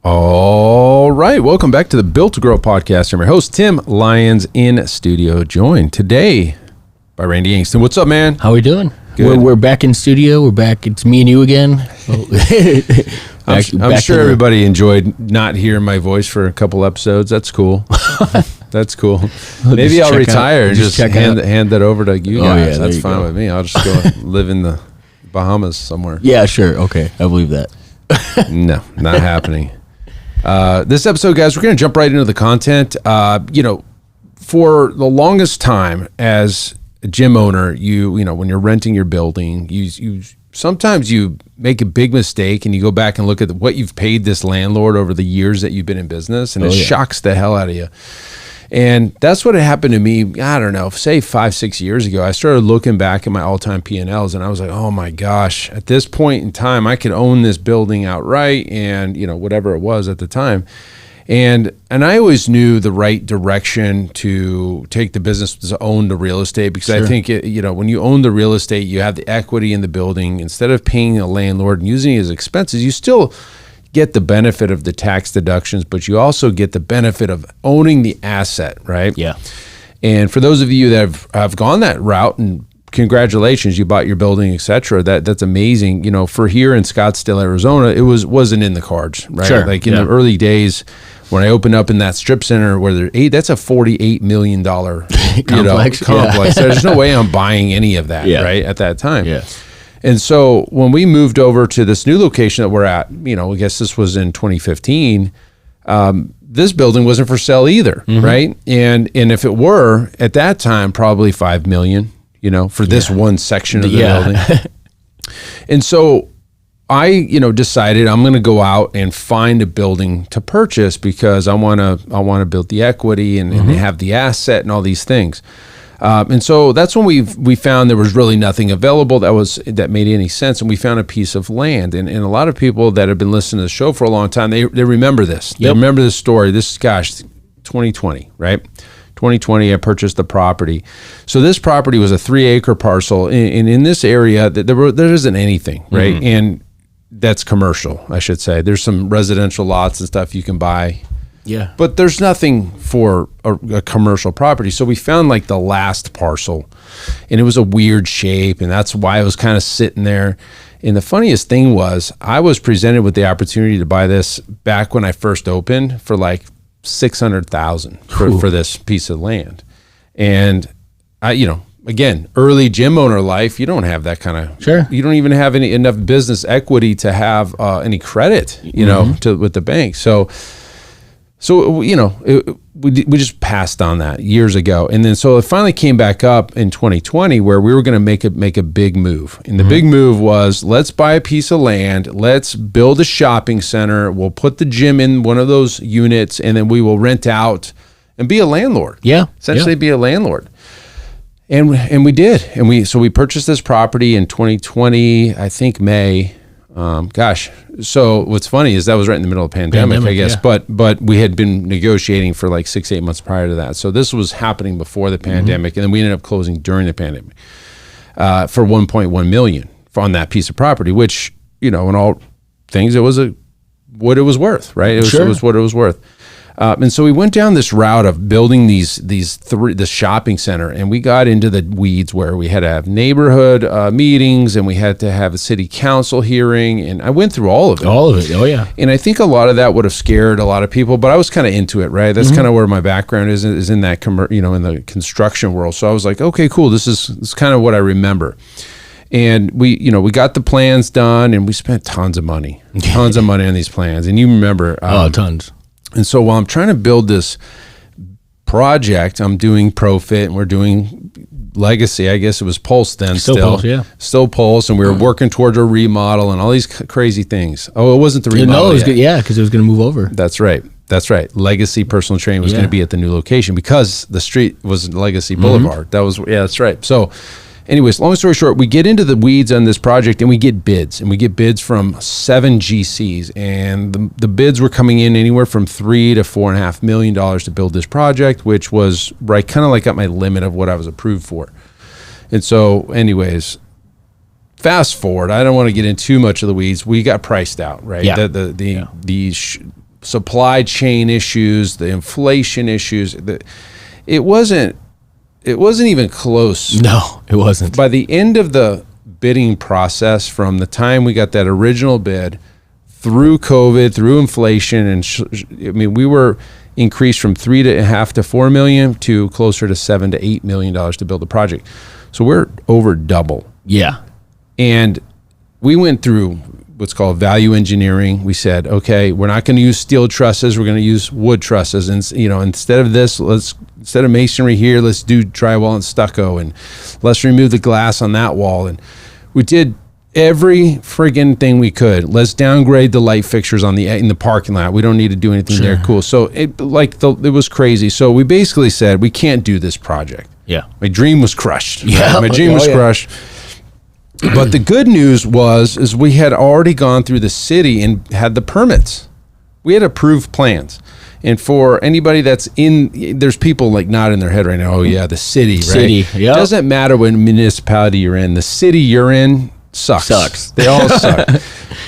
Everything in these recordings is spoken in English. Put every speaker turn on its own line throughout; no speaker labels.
All right, welcome back to the Built to Grow podcast. I'm your host, Tim Lyons, in studio, joined today by Randy Angston. What's up, man?
How we doing?
Good.
We're back in studio. We're back. It's me and you again.
I'm sure everybody enjoyed not hearing my voice for a couple episodes. That's cool. That's cool. Maybe I'll retire and just hand that over to you guys. That's fine with me. I'll just go live in the Bahamas somewhere.
Yeah, sure. Okay, I believe that.
No, not happening. This episode, guys, we're going to jump right into the content. For the longest time as a gym owner, you know, when you're renting your building, you sometimes you make a big mistake and you go back and look at what you've paid this landlord over the years that you've been in business, and it shocks the hell out of you. And that's what had happened to me, I don't know, say 5-6 years ago. I started looking back at my all-time P&Ls, and I was like, oh my gosh, at this point in time, I could own this building outright and, you know, whatever it was at the time. And I always knew the right direction to take the business to own the real estate, because I think, when you own the real estate, you have the equity in the building. Instead of paying a landlord and using it as expenses, you still get the benefit of the tax deductions, but you also get the benefit of owning the asset, right?
Yeah.
And for those of you that have gone that route, and congratulations, you bought your building, etc. That's amazing. You know, for here in Scottsdale, Arizona, it wasn't in the cards, right?
Sure.
Like in the early days when I opened up in that strip center where that's a $48 million complex.
Yeah.
There's no way I'm buying any of that, right? At that time.
Yeah.
And so when we moved over to this new location that we're at, I guess this was in 2015, this building wasn't for sale either, right? And if it were, at that time, probably $5 million, for this one section of the building. And so I, decided I'm going to go out and find a building to purchase, because I want to build the equity and have the asset and all these things. And so that's when we found there was really nothing available that made any sense, and we found a piece of land. And a lot of people that have been listening to the show for a long time, they remember this. They remember this story. 2020, right? 2020, I purchased the property. So this property was a 3-acre parcel, and in this area, there isn't anything, right? And that's commercial, I should say. There's some residential lots and stuff you can buy.
Yeah.
But there's nothing for a commercial property. So we found like the last parcel, and it was a weird shape, and that's why I was kind of sitting there. And the funniest thing was, I was presented with the opportunity to buy this back when I first opened for like $600,000 for this piece of land. And I, again, early gym owner life, you don't have that kind of, you don't even have enough business equity to have any credit, with the bank. So we just passed on that years ago. And then so it finally came back up in 2020, where we were going to make a big move. And the big move was, let's buy a piece of land, let's build a shopping center, we'll put the gym in one of those units, and then we will rent out and be a landlord. Yeah. Essentially be a landlord. And we did. And we purchased this property in 2020, I think May. So what's funny is that was right in the middle of the pandemic, I guess, but we had been negotiating for like 6-8 months prior to that. So this was happening before the pandemic, and then we ended up closing during the pandemic, for $1.1 million on that piece of property, which, in all things, it was what it was worth, right? It was what it was worth. And so we went down this route of building this shopping center, and we got into the weeds where we had to have neighborhood meetings, and we had to have a city council hearing, and I went through all of it. Oh yeah. And I think a lot of that would have scared a lot of people, but I was kind of into it, right? That's kind of where my background is in that in the construction world. So I was like, okay, cool. This is kind of what I remember. And we got the plans done, and we spent tons of money on these plans. And you remember,
tons.
And so while I'm trying to build this project, I'm doing Profit, and we're doing Legacy. I guess it was Pulse then. Still Pulse, yeah. Still Pulse, and we were working towards a remodel and all these crazy things. Oh, it wasn't the remodel.
No, it was good. Yeah, because it was going to move over.
That's right. Legacy Personal Training was going to be at the new location, because the street was Legacy Boulevard. That's right. So anyways, long story short, we get into the weeds on this project, and we get bids from 7 GCs, and the bids were coming in anywhere from $3 to $4.5 million to build this project, which was right kind of like at my limit of what I was approved for. And so anyways, fast forward, I don't want to get into too much of the weeds. We got priced out, right?
Yeah.
supply chain issues, the inflation issues. It wasn't even close.
No, it wasn't.
By the end of the bidding process, from the time we got that original bid, through COVID, through inflation, and we were increased from $3.5 to $4 million to closer to $7 to $8 million to build the project. So we're over double.
Yeah.
And we went through what's called value engineering. We said, okay, we're not going to use steel trusses. We're going to use wood trusses. And, instead of this, instead of masonry here, let's do drywall and stucco, and let's remove the glass on that wall. And we did every friggin' thing we could. Let's downgrade the light fixtures in the parking lot. We don't need to do anything there. Cool. So it was crazy. So we basically said, we can't do this project.
Yeah.
My dream was crushed.
Yeah.
Right? My dream was crushed. But the good news is we had already gone through the city and had the permits. We had approved plans. And for anybody there's people like nodding their head right now. Oh yeah, the city, right?
City, yeah.
Doesn't matter what municipality you're in. The city you're in sucks. They all suck.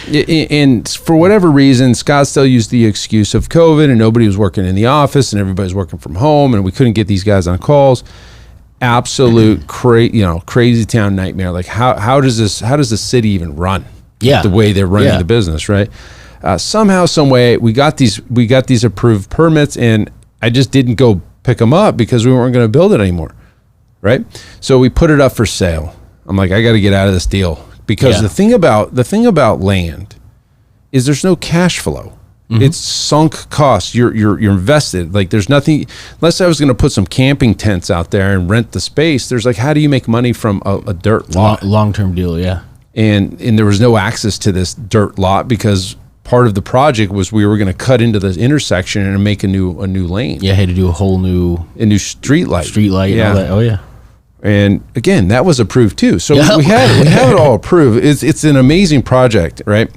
And for whatever reason, Scottsdale used the excuse of COVID, and nobody was working in the office, and everybody's working from home, and we couldn't get these guys on calls. Absolute crazy town nightmare. Like how does the city even run?
Yeah,
the way they're running the business, right? Somehow, some way, we got these approved permits, and I just didn't go pick them up because we weren't going to build it anymore, right? So we put it up for sale. I'm like, I got to get out of this deal because the thing about land is there's no cash flow. Mm-hmm. It's sunk costs. You're invested. Like there's nothing, unless I was going to put some camping tents out there and rent the space. There's like, how do you make money from a dirt lot?
Long-term deal, yeah.
And there was no access to this dirt lot because part of the project was we were going to cut into the intersection and make a new lane.
Yeah, I had to do a new street light. And all that. Oh yeah.
And again, that was approved too. So we have it all approved. It's an amazing project, right?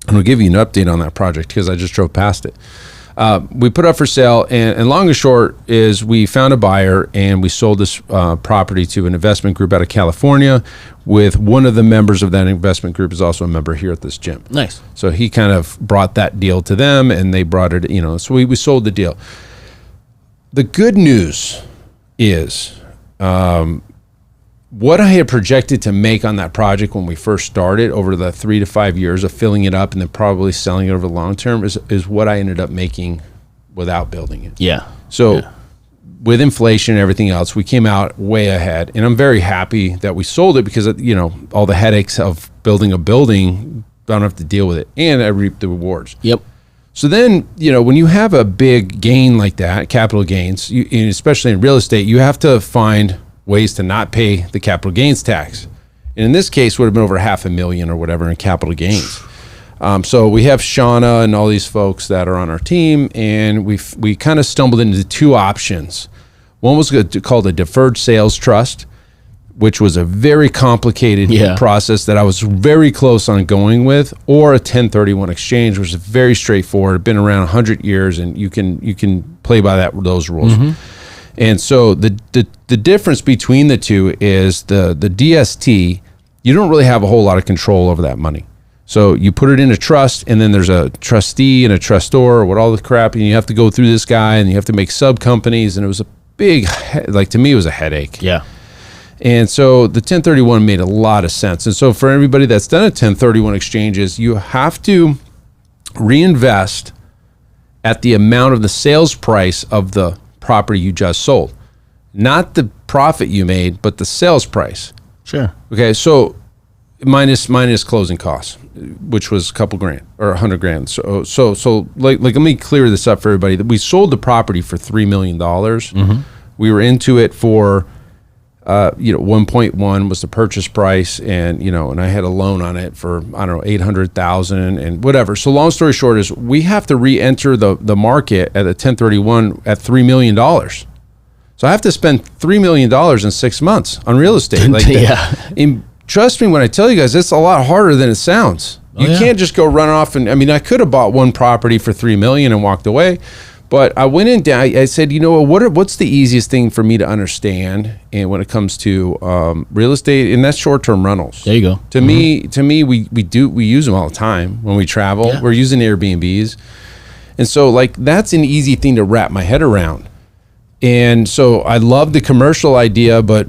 And I'll give you an update on that project because I just drove past it. We put up for sale, and long and short is we found a buyer, and we sold this property to an investment group out of California. With one of the members of that investment group is also a member here at this gym.
Nice.
So he kind of brought that deal to them, and they brought it. So we sold the deal. The good news is. What I had projected to make on that project when we first started over the 3 to 5 years of filling it up and then probably selling it over the long term is what I ended up making without building it.
Yeah.
So with inflation and everything else, we came out way ahead, and I'm very happy that we sold it because all the headaches of building a building, I don't have to deal with it, and I reap the rewards.
Yep.
So then, when you have a big gain like that, capital gains, and especially in real estate, you have to find ways to not pay the capital gains tax. And in this case, would have been over $500,000 or whatever in capital gains. So we have Shauna and all these folks that are on our team, and we kind of stumbled into two options. One was called a deferred sales trust, which was a very complicated process that I was very close on going with, or a 1031 exchange, which is very straightforward, been around 100 years, and you can play by those rules. Mm-hmm. And so the difference between the two is the DST, you don't really have a whole lot of control over that money. So you put it in a trust, and then there's a trustee and a trustor, or what all the crap, and you have to go through this guy, and you have to make sub companies, and it was a big, to me, it was a headache.
Yeah.
And so the 1031 made a lot of sense. And so for everybody that's done a 1031 exchanges, you have to reinvest at the amount of the sales price of the property you just sold. Not the profit you made, but the sales price.
Sure.
Okay, so minus closing costs, which was a couple grand or $100,000. So let me clear this up for everybody. That we sold the property for $3 million. Mm-hmm. We were into it for 1.1 was the purchase price, and and I had a loan on it for $800,000 and whatever. So long story short is we have to re-enter the market at a 1031 at $3 million. So I have to spend $3 million in 6 months on real estate. And trust me when I tell you guys, it's a lot harder than it sounds. You can't just go run off I could have bought one property for $3 million and walked away. But I went in down. I said, what's the easiest thing for me to understand? And when it comes to real estate, and that's short-term rentals.
There you go.
To me, we use them all the time when we travel. Yeah. We're using Airbnbs, And so like that's an easy thing to wrap my head around. And so I love the commercial idea, but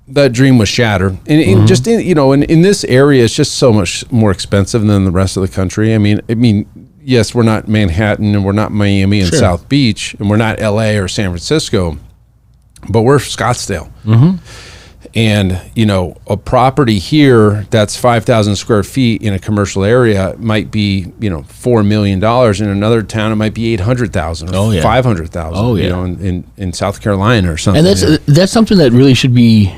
that dream was shattered. And just in this area, it's just so much more expensive than the rest of the country. I mean, yes, we're not Manhattan and we're not Miami and South Beach and we're not LA or San Francisco, but we're Scottsdale. And, a property here that's 5,000 square feet in a commercial area might be, $4 million. In another town, it might be 800,000 or 500,000, in South Carolina or something.
And that's something that really should be,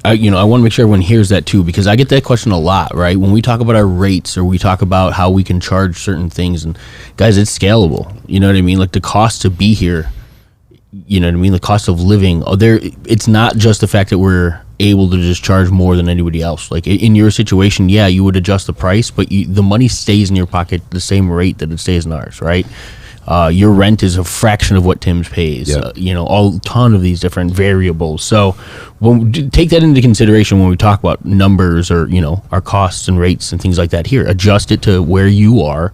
I want to make sure everyone hears that too, because I get that question a lot, right? When we talk about our rates or we talk about how we can charge certain things, and guys, it's scalable. You know what I mean? Like the cost to be here, you know what I mean? The cost of living, it's not just the fact that we're able to just charge more than anybody else. Like in your situation, you would adjust the price, but the money stays in your pocket the same rate that it stays in ours, right? Your rent is a fraction of what Tim's pays. A ton of these different variables. So when we take that into consideration when we talk about numbers or our costs and rates and things like that. Here, adjust it to where you are,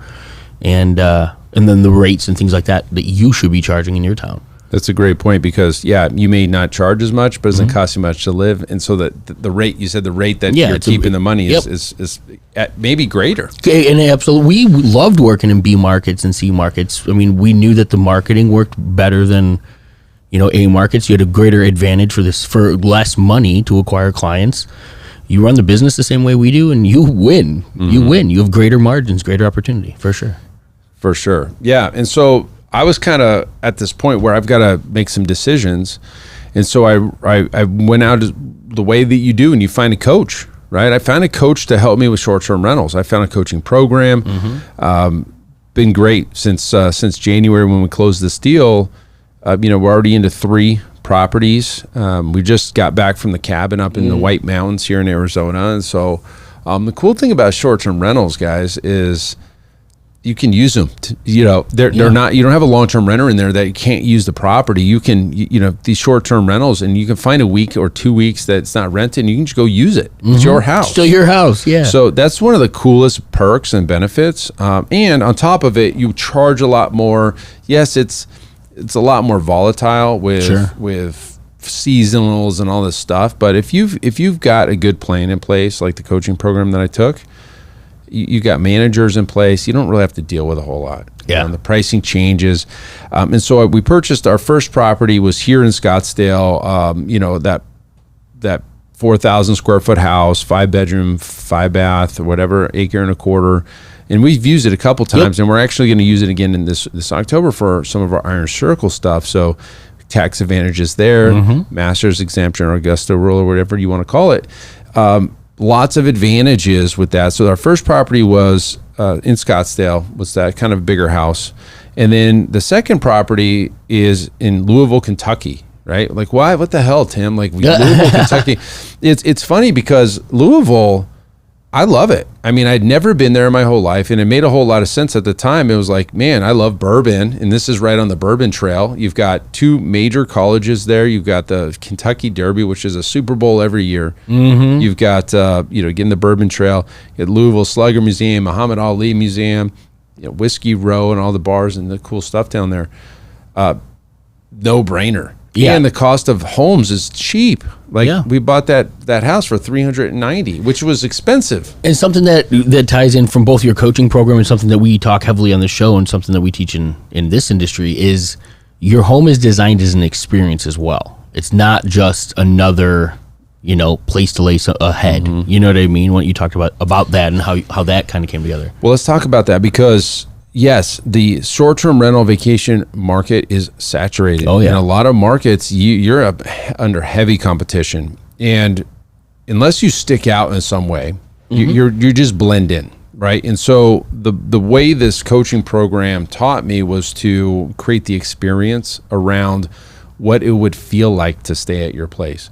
and then the rates and things like that you should be charging in your town.
That's a great point because, you may not charge as much, but it doesn't cost you much to live. And so the rate, you said the rate that you're keeping the money is at maybe greater.
And absolutely. We loved working in B markets and C markets. I mean, we knew that the marketing worked better than, A markets. You had a greater advantage for less money to acquire clients. You run the business the same way we do, and you win. You win. You have greater margins, greater opportunity, for sure.
For sure. Yeah. And so I was kind of at this point where I've got to make some decisions. And so I went out the way that you do, and you find a coach, right? I found a coach to help me with short-term rentals. I found a coaching program. Been great since January when we closed this deal. We're already into 3 properties. We just got back from the cabin up in the White Mountains here in Arizona. And so the cool thing about short-term rentals, guys, is you can use them. They're not. You don't have a long-term renter in there that you can't use the property. You can, these short-term rentals, and you can find a week or 2 weeks that it's not rented, and you can just go use it. It's your house.
Still your house. Yeah.
So that's one of the coolest perks and benefits. And on top of it, you charge a lot more. Yes, it's a lot more volatile with seasonals and all this stuff. But if you've got a good plan in place, like the coaching program that I took. You got managers in place. You don't really have to deal with a whole lot. The pricing changes. And so we purchased our first property was here in Scottsdale, that 4,000 square foot house, 5-bedroom, 5-bath, or whatever, acre and a quarter. And we've used it a couple times, and we're actually going to use it again in this October for some of our Iron Circle stuff. So tax advantages there, master's exemption or Augusta rule or whatever you want to call it. Lots of advantages with that. So our first property was in Scottsdale, was that kind of bigger house. And then the second property is in Louisville, Kentucky, right? Like, why? What the hell, Tim? Like, Louisville, Kentucky. It's funny because Louisville, I love it. I mean, I'd never been there in my whole life, and it made a whole lot of sense at the time. It was like, man, I love bourbon, and this is right on the Bourbon Trail. You've got 2 major colleges there. You've got the Kentucky Derby, which is a Super Bowl every year. You've got, again, the Bourbon Trail. You got Louisville Slugger Museum, Muhammad Ali Museum, Whiskey Row, and all the bars and the cool stuff down there. No brainer. Yeah. And the cost of homes is cheap. We bought that house for $390,000, which was expensive.
And something that ties in from both your coaching program and something that we talk heavily on the show and something that we teach in this industry is your home is designed as an experience as well. It's not just another, place to lay a head. You know what I mean? When you talked about that and how that kind of came together.
Well, let's talk about that because yes, the short-term rental vacation market is saturated.
Oh, yeah.
In a lot of markets, you're under heavy competition. And unless you stick out in some way, you just blend in, right? And so the way this coaching program taught me was to create the experience around what it would feel like to stay at your place.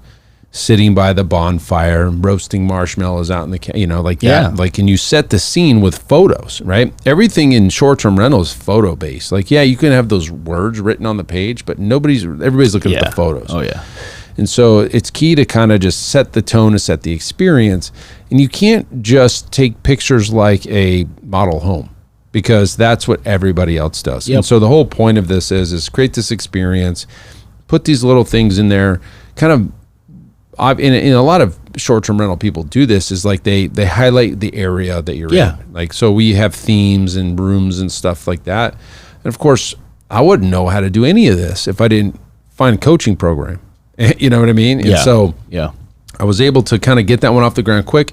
Sitting by the bonfire, roasting marshmallows out in the, that. Like, and you set the scene with photos, right? Everything in short-term rental is photo-based. Like, you can have those words written on the page, but everybody's looking at the photos.
Oh, yeah.
And so it's key to kind of just set the tone and set the experience. And you can't just take pictures like a model home because that's what everybody else does.
Yep.
And so the whole point of this is create this experience, put these little things in there, kind of, in a lot of short-term rental people do this, is like they highlight the area that you're in. Like, so we have themes and rooms and stuff like that. And of course, I wouldn't know how to do any of this if I didn't find a coaching program. You know what I mean? And so I was able to kind of get that one off the ground quick.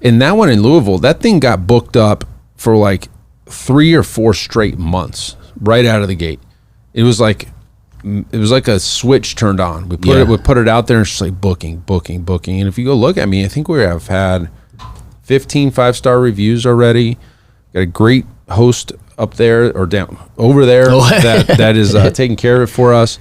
And that one in Louisville, that thing got booked up for like 3 or 4 straight months right out of the gate. It was like a switch turned on. We put it out there and it's just like booking. And if you go look at me, I think we have had 15 5-star reviews already. Got a great host up there or down over there that is taking care of it for us.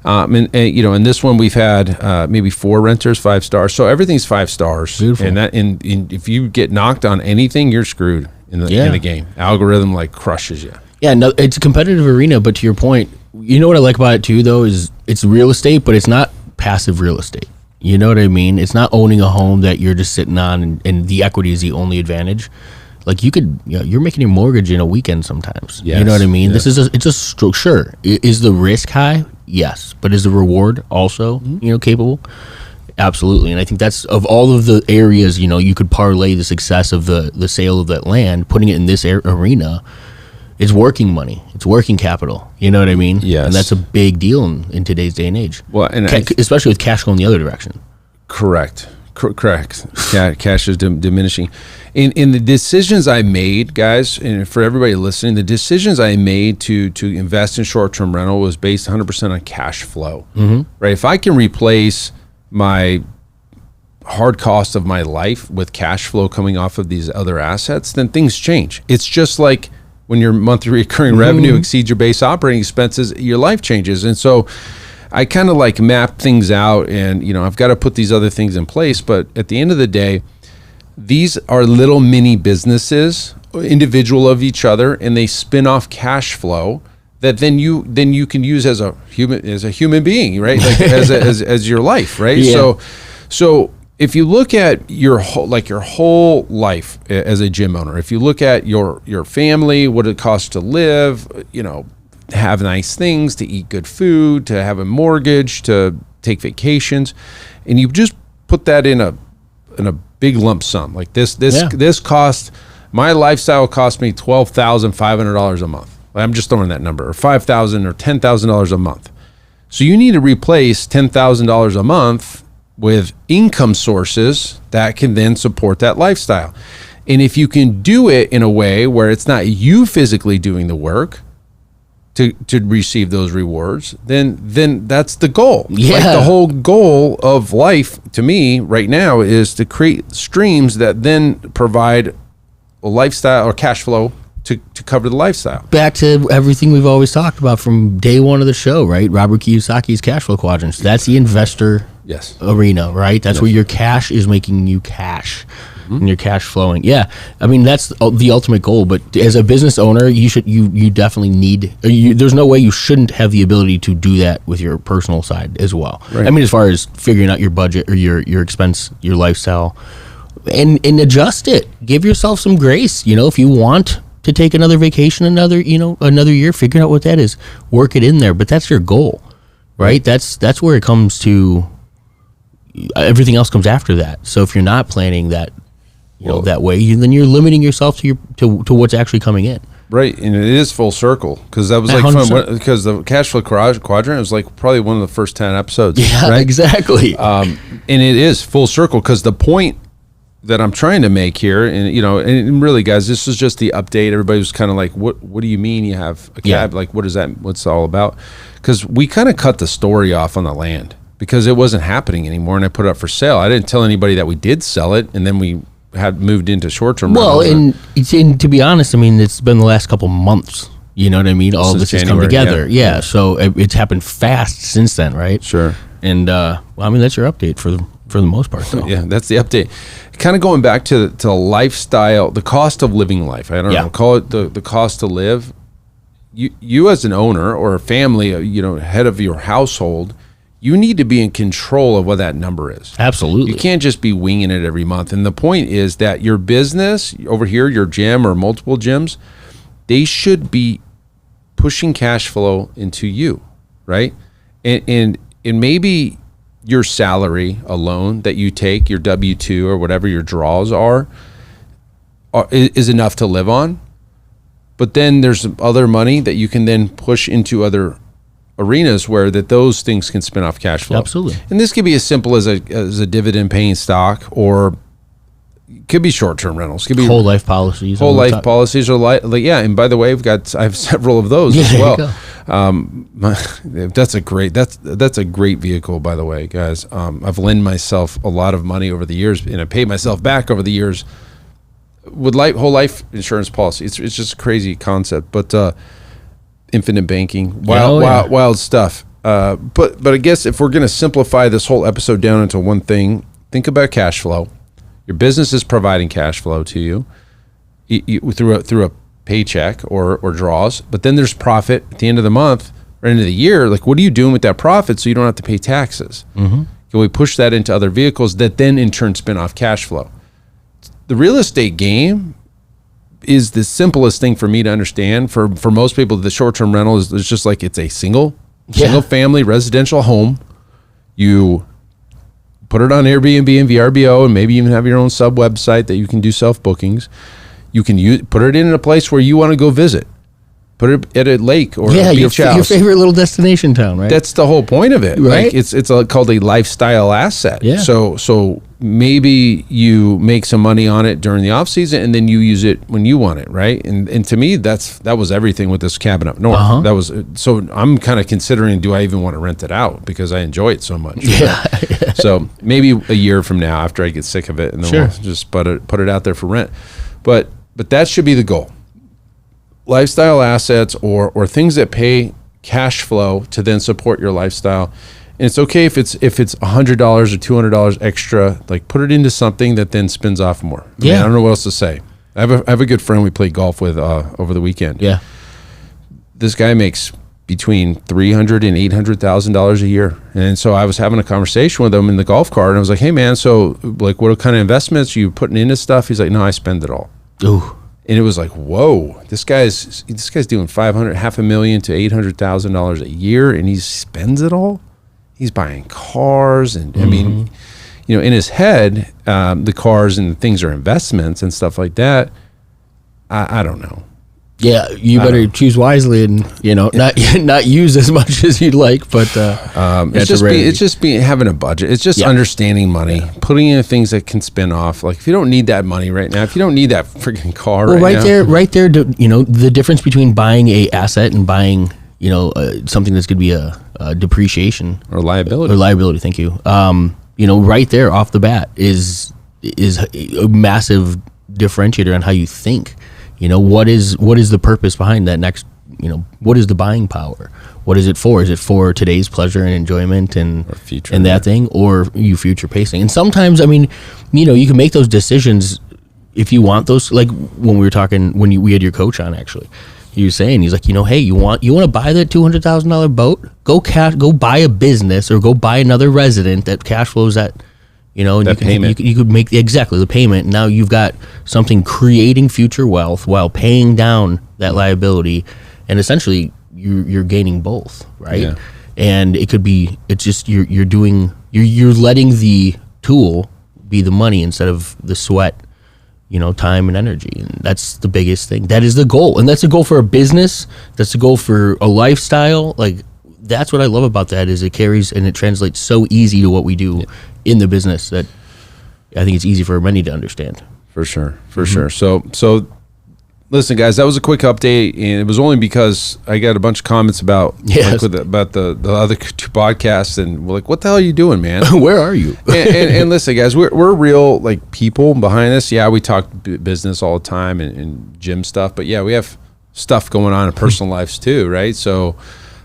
And this one we've had maybe 4 renters 5 stars. So everything's 5 stars.
Beautiful.
And if you get knocked on anything, you're screwed in the game. Algorithm like crushes you.
Yeah, no, it's a competitive arena, but to your point, you know what I like about it too, though, is it's real estate, but it's not passive real estate. You know what I mean? It's not owning a home that you're just sitting on and the equity is the only advantage. Like you're making your mortgage in a weekend sometimes.
Yes.
You know what I mean?
Yeah.
It's a stroke. Sure. Is the risk high? Yes. But is the reward also, capable? Absolutely. And I think that's, of all of the areas, you could parlay the success of the sale of that land, putting it in this arena. It's working money. It's working capital. You know what I mean?
Yes.
And that's a big deal in today's day and age.
Well, and
especially with cash going the other direction.
Correct. Cash is diminishing. In the decisions I made, guys, and for everybody listening, the decisions I made to invest in short-term rental was based 100% on cash flow. Mm-hmm. Right? If I can replace my hard cost of my life with cash flow coming off of these other assets, then things change. It's just like when your monthly recurring revenue exceeds your base operating expenses, your life changes. And so I kind of like map things out, and I've got to put these other things in place. But at the end of the day, these are little mini businesses, individual of each other, and they spin off cash flow that then you can use as a human being, right? Like as your life, right? Yeah. So if you look at your whole life as a gym owner, if you look at your family, what it costs to live, have nice things, to eat good food, to have a mortgage, to take vacations, and you just put that in a big lump sum. Like this cost, my lifestyle cost me $12,500 a month. I'm just throwing that number, or $5,000 or $10,000 a month. So you need to replace $10,000 a month with income sources that can then support that lifestyle. And if you can do it in a way where it's not you physically doing the work to receive those rewards, then that's the goal.
Yeah.
Like the whole goal of life to me right now is to create streams that then provide a lifestyle or cash flow to cover the lifestyle.
Back to everything we've always talked about from day one of the show, right? Robert Kiyosaki's cash flow quadrants. That's the investor arena, right? That's where your cash is making you cash. And your cash flowing. Yeah. I mean, that's the ultimate goal. But as a business owner, you definitely need, there's no way you shouldn't have the ability to do that with your personal side as well. Right. I mean, as far as figuring out your budget or your expense, your lifestyle, and adjust it. Give yourself some grace. If you want to take another vacation, another year, figure out what that is. Work it in there. But that's your goal, right? That's where it comes to. Everything else comes after that. So if you're not planning that, that way, then you're limiting yourself to what's actually coming in. Right,
and it is full circle, because that was like 100%. Fun, because the cash flow quadrant was like probably one of the first 10 episodes.
Yeah,
right?
Exactly.
And it is full circle, because the point that I'm trying to make here, and really, guys, this is just the update. Everybody was kind of like, what do you mean you have a cab? Like, what is that? What's it all about? Because we kind of cut the story off on the land because it wasn't happening anymore, and I put it up for sale. I didn't tell anybody that we did sell it, and then we had moved into short-term.
Well, and to be honest, I mean, it's been the last couple months. You know what I mean? All this has come together. Yeah. So it's happened fast since then, right?
Sure.
And that's your update for the most part, though.
Yeah, that's the update. Kind of going back to lifestyle, the cost of living life. I don't know. Call it the cost to live. You as an owner or a family, head of your household, you need to be in control of what that number is.
Absolutely.
You can't just be winging it every month. And the point is that your business over here, your gym or multiple gyms, they should be pushing cash flow into you, right? And maybe your salary alone that you take, your W-2 or whatever your draws are is enough to live on. But then there's other money that you can then push into other arenas where those things can spin off cash flow.
Absolutely.
And this could be as simple as a dividend paying stock, or it could be short-term rentals. It could be
whole life policies.
Whole life policies are like, yeah. And by the way, I have several of those as well. That's a great vehicle, by the way, guys. I've lent myself a lot of money over the years, and I paid myself back over the years with whole life insurance policy. It's just a crazy concept, but infinite banking, wild stuff. But I guess if we're going to simplify this whole episode down into one thing, think about cash flow. Your business is providing cash flow to you through a paycheck or draws, but then there's profit at the end of the month or end of the year. Like, what are you doing with that profit so you don't have to pay taxes? Mm-hmm. Can we push that into other vehicles that then in turn spin off cash flow? The real estate game is the simplest thing for me to understand. For most people, the short-term rental is just like, it's a single family residential home. You put it on Airbnb and VRBO, and maybe even have your own sub website that you can do self bookings. You can put it in a place where you want to go visit. Put it at a lake or a beach house.
Your favorite little destination town, right?
That's the whole point of it,
right?
Like it's called a lifestyle asset.
Yeah.
So maybe you make some money on it during the off season, and then you use it when you want it, right? And to me, that was everything with this cabin up north.
Uh-huh.
That was so. I'm kind of considering, do I even want to rent it out because I enjoy it so much?
Yeah.
So maybe a year from now, after I get sick of it, and then we'll just put it out there for rent. But that should be the goal. Lifestyle assets or things that pay cash flow to then support your lifestyle. And it's okay if it's $100 or $200 extra, like put it into something that then spins off more. I mean, I don't know what else to say. I have a good friend we played golf with over the weekend.
Yeah. This
guy makes between $300,000 and $800,000 a year. And so I was having a conversation with him in the golf cart, and I was like, hey man, so like what kind of investments are you putting into stuff? He's like, no, I spend it all.
Ooh.
And it was like, whoa, this guy's doing $500,000 to $800,000 a year, and he spends it all. He's buying cars, and I mean, in his head, the cars and things are investments and stuff like that. I don't know.
Yeah, you better choose wisely and not use as much as you'd like. But
it's just having a budget. It's just understanding money, putting in things that can spin off. Like if you don't need that money right now, if you don't need that freaking car right now,
right there, the difference between buying a asset and buying something that's going to be a depreciation
or liability.
Thank you. Right there off the bat is a massive differentiator on how you think. What is the purpose behind that next, what is the buying power? What is it for? Is it for today's pleasure and enjoyment and that thing, or you future pacing? And sometimes, I mean, you can make those decisions if you want those, like when we were talking, we had your coach on, actually, he was saying, he's like, hey, you want to buy that $200,000 boat? Go buy a business or go buy another resident that cash flows that, and you could make the payment. Now you've got something creating future wealth while paying down that liability, and essentially you're gaining both, right? Yeah. And it's just you're letting the tool be the money instead of the sweat, time and energy, and that's the biggest thing. That is the goal, and that's the goal for a business. That's the goal for a lifestyle. Like that's what I love about that is it carries and it translates so easy to what we do in the business that I think it's easy for many to understand. For sure. So listen, guys, that was a quick update, and it was only because I got a bunch of comments about the other two podcasts, and we're like, what the hell are you doing, man? Where are you?
and listen, guys, we're real like people behind this. Yeah, we talk business all the time and gym stuff, but yeah, we have stuff going on in personal lives too, right? So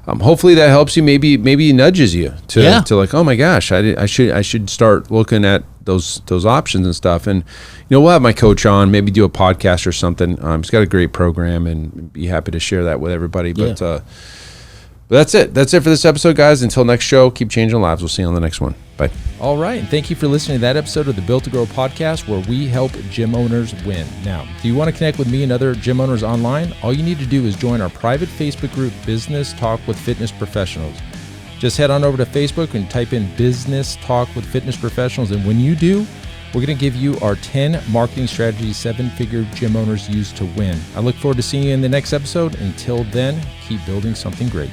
hopefully that helps you. Maybe nudges you to like, oh my gosh, I should start looking at those options and stuff. And we'll have my coach on, maybe do a podcast or something. He's got a great program, and be happy to share that with everybody. But But that's it. That's it for this episode, guys. Until next show, keep changing lives. We'll see you on the next one. Bye.
All right. And thank you for listening to that episode of the Built to Grow podcast, where we help gym owners win. Now, do you want to connect with me and other gym owners online? All you need to do is join our private Facebook group, Business Talk with Fitness Professionals. Just head on over to Facebook and type in Business Talk with Fitness Professionals. And when you do, we're going to give you our 10 marketing strategies 7-figure gym owners use to win. I look forward to seeing you in the next episode. Until then, keep building something great.